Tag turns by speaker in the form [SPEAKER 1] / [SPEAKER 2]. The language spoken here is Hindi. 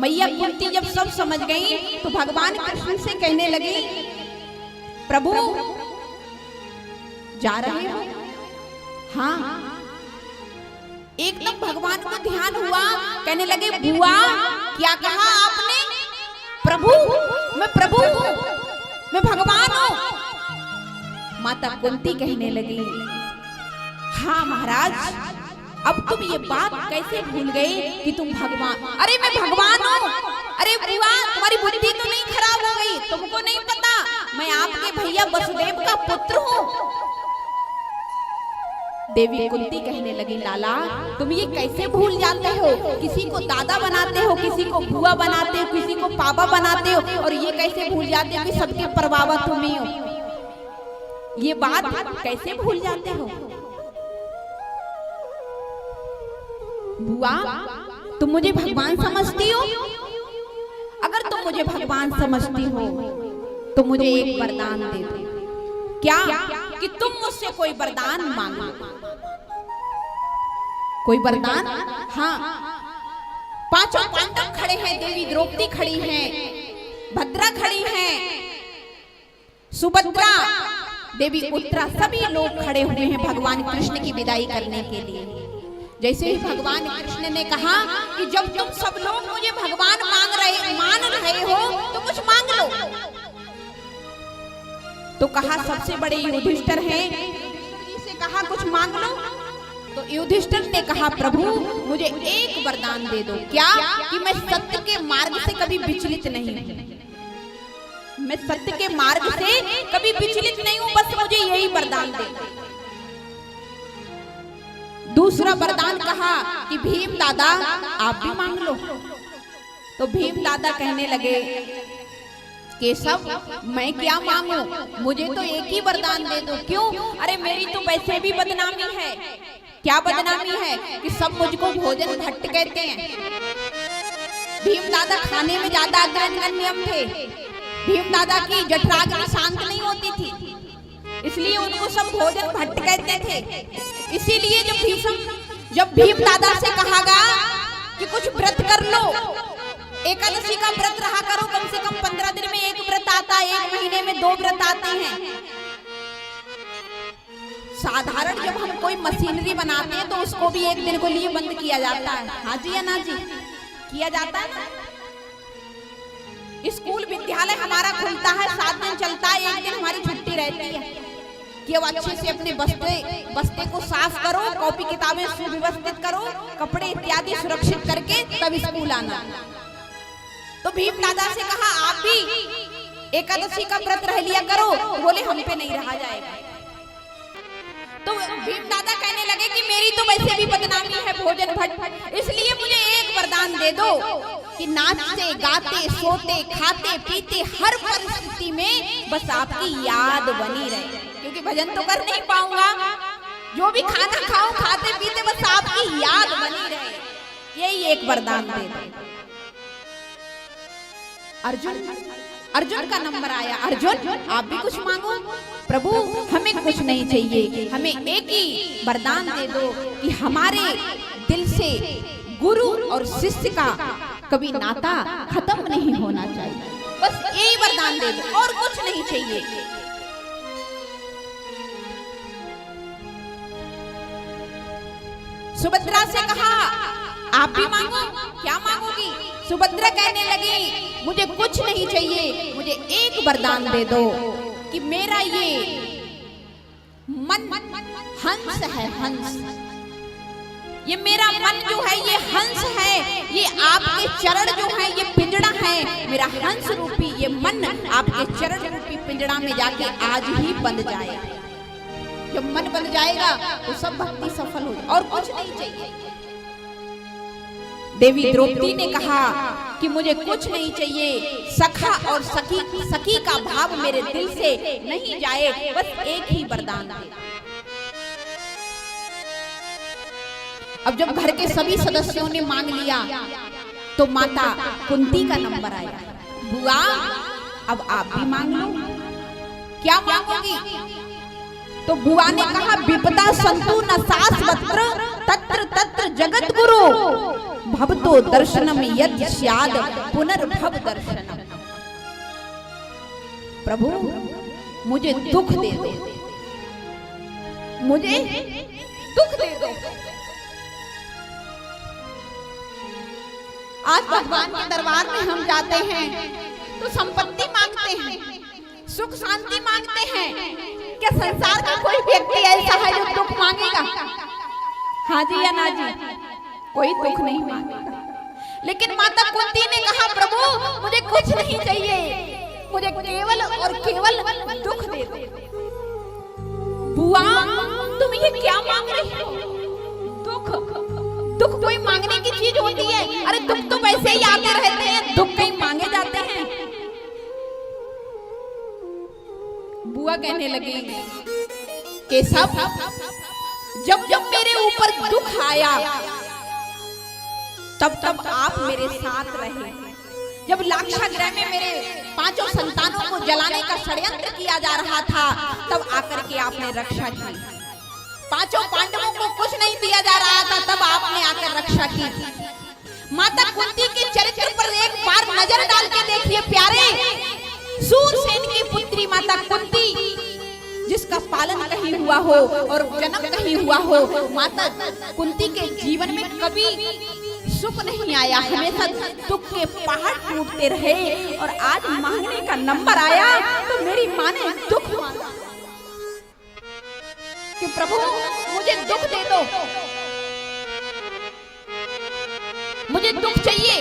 [SPEAKER 1] मैया कुंती जब सब समझ गई तो भगवान कृष्ण से कहने लगी, प्रभु जा रहे हो? हाँ। एकदम भगवान को ध्यान हुआ, कहने लगे, बुआ क्या कहा आपने? प्रभु, मैं प्रभु हूं, मैं भगवान हूं। माता कुंती कहने लगी, हाँ महाराज, अब तुम ये बात कैसे भूल गए कि तुम भगवान? अरे मैं भगवान हूँ। अरे बुआ, तुम्हारी बुद्धि तो नहीं खराब हो गई? तुमको नहीं पता मैं आपके भैया वसुदेव का पुत्र हूँ। देवी कुंती कहने लगी, लाला तुम ये कैसे भूल जाते हो? किसी को दादा बनाते हो, किसी को बुआ बनाते हो, किसी को पापा बनाते हो, और ये कैसे भूल जाते हो कि सबके परबाबा तुम ही हो? ये बात कैसे भूल जाते हो? बुआ, तुम मुझे भगवान समझती हो? अगर तुम मुझे भगवान समझती हो तो मुझे एक वरदान दे दो। क्या? कि तुम मुझसे कोई वरदान मांगो। कोई वरदान? हाँ। पांचों पांडव खड़े हैं, देवी द्रौपदी खड़ी हैं, भद्रा खड़ी हैं, सुभद्रा, देवी उत्तरा, सभी लोग खड़े हुए हैं भगवान कृष्ण की विदाई करने के लिए। जैसे ही भगवान कृष्ण ने कहा कि जब तुम सब लोग मुझे भगवान मान रहे हो तो कुछ मांग लो, तो कहा सबसे बड़े युधिष्ठिर हैं, युधिष्ठिर जी से कहा कुछ मांग लो। तो युधिष्ठिर ने कहा, प्रभु मुझे एक वरदान दे दो। क्या? कि मैं सत्य के मार्ग से कभी विचलित नहीं हूं, मैं सत्य के मार्ग से कभी विचलित नहीं हूं, बस मुझे यही वरदान दे दो। दूसरा वरदान कहा कि भीम दादा आप भी मांग लो। तो भीम दादा कहने लगे, केशव मैं क्या मांगू, मुझे तो एक ही वरदान दे दो। क्यों? अरे मेरी तो वैसे भी बदनामी है। क्या बदनामी है? कि सब मुझको भोजन भट्ट कहते हैं। भीम दादा खाने में ज्यादा अग्रगण्यम थे। भीम दादा की जठराग्नि शांत नहीं होती थी, इसलिए उनको सब भोजन भट्ट कहते थे। इसीलिए जब भीम दादा से कहा गया कि कुछ व्रत कर लो, एकादशी का व्रत रहा करो, कम से कम 15 दिन में एक व्रत आता है, 1 महीने में 2 व्रत आते हैं। साधारण जब हम कोई मशीनरी बनाते हैं तो उसको भी 1 दिन को लिए बंद किया जाता है। हाँ जी या ना जी? किया जाता है ना। स्कूल विद्यालय हमारा खुलता है, 7 दिन चलता है, 1 दिन हमारी छुट्टी रहती है कि अब अच्छे से अपने बस्ते को साफ करो, कॉपी किताबें सुव्यवस्थित करो, कपड़े इत्यादि सुरक्षित करके तब स्कूल आना। तो भीम दादा से कहा आप भी एकादशी का व्रत रह लिया करो। बोले हम पे नहीं रहा जाएगा। तो भीम दादा कहने लगे कि मेरी तो वैसे भी बदनामी है भोजन भट्ट, इसलिए मुझे एक वरदान दे दो कि नाचते गाते सोते खाते पीते हर परिस्थिति में बस आपकी याद बनी रहे, क्योंकि भजन तो कर नहीं पाऊंगा, जो भी खाना खाओ खाते पीते बस आपकी याद बनी रहे, यही एक वरदान दे दो। अर्जुन का नंबर आया, अर्जुन आप भी कुछ मांगो। प्रभु हमें कुछ नहीं चाहिए, हमें एक ही वरदान दे दो कि हमारे दिल से गुरु और शिष्य का कभी नाता खत्म नहीं होना चाहिए, बस यही वरदान दे दो और कुछ नहीं चाहिए। सुभद्रा से कहा आप भी मांगो। क्या मांगोगी? सुभद्रा कहने लगी मुझे कुछ नहीं चाहिए, मुझे एक वरदान दे दो कि मेरा ये मन हंस है, हंस, ये मेरा मन जो है ये हंस है, ये आपके चरण जो है ये पिंजड़ा है, मेरा हंस रूपी ये मन आपके चरण रूपी पिंजड़ा में जाके आज ही बंध जाए। जब मन बंध जाएगा तो सब भक्ति सफल हो जाए और कुछ नहीं चाहिए। देवी द्रौपदी ने कहा कि मुझे कुछ नहीं चाहिए, सखा और सखी का भाव मेरे दिल से नहीं जाए, बस एक ही वरदान दे। अब जब घर के सभी सदस्यों ने मांग लिया तो माता कुंती का नंबर आया, बुआ अब आप भी मांग लो। क्या मांगोगी? तो बुआ ने कहा विपदा संतु न सास वत्र तत्र तत्र जगत गुरु, भवतो दर्शनम यद स्याद पुनर्भव दर्शनम। प्रभु मुझे दुख दे दो, मुझे दुख दे दो। आज भगवान के दरबार में हम जाते हैं तो संपत्ति मांगते हैं, सुख शांति मांगते हैं। क्या संसार का कोई व्यक्ति ऐसा है जो दुख मांगेगा? हाँ जी या ना जी? कोई दुख नहीं मांगेगा। लेकिन माता कुंती ने कहा प्रभु मुझे कुछ नहीं चाहिए, मुझे केवल और केवल दुख दे दो। बुआ तुम ये क्या मांग रही हो? दुख? दुख कोई मांगने की चीज होती है? अरे दुख तो वैसे ही आते रहते हैं, दुख कहीं मांगे जाते हैं? बुआ कहने लगी केशव जब जब मेरे ऊपर दुख आया तब तब आप मेरे साथ रहे। जब लाक्षागृह में मेरे 5 संतानों को जलाने का षड्यंत्र किया जा रहा था तब आकर के आपने रक्षा की। 5 पांडवों को कुछ नहीं दिया जा रहा था तब आपने आकर रक्षा की। माता कुंती के चरित्र पर एक बार नजर डाल के देखिए प्यारे। सूरसेन की पुत्री माता कुंती जिसका पालन कहीं हुआ हो और जन्म कहीं हुआ हो, माता कुंती के जीवन में कभी सुख नहीं आया, हमेशा दुख के पहाड़ टूटते रहे। और आज मांगने का नंबर आया तो मेरी माँ ने दुख मांगा कि प्रभु मुझे दुख दे दो, मुझे दुख चाहिए।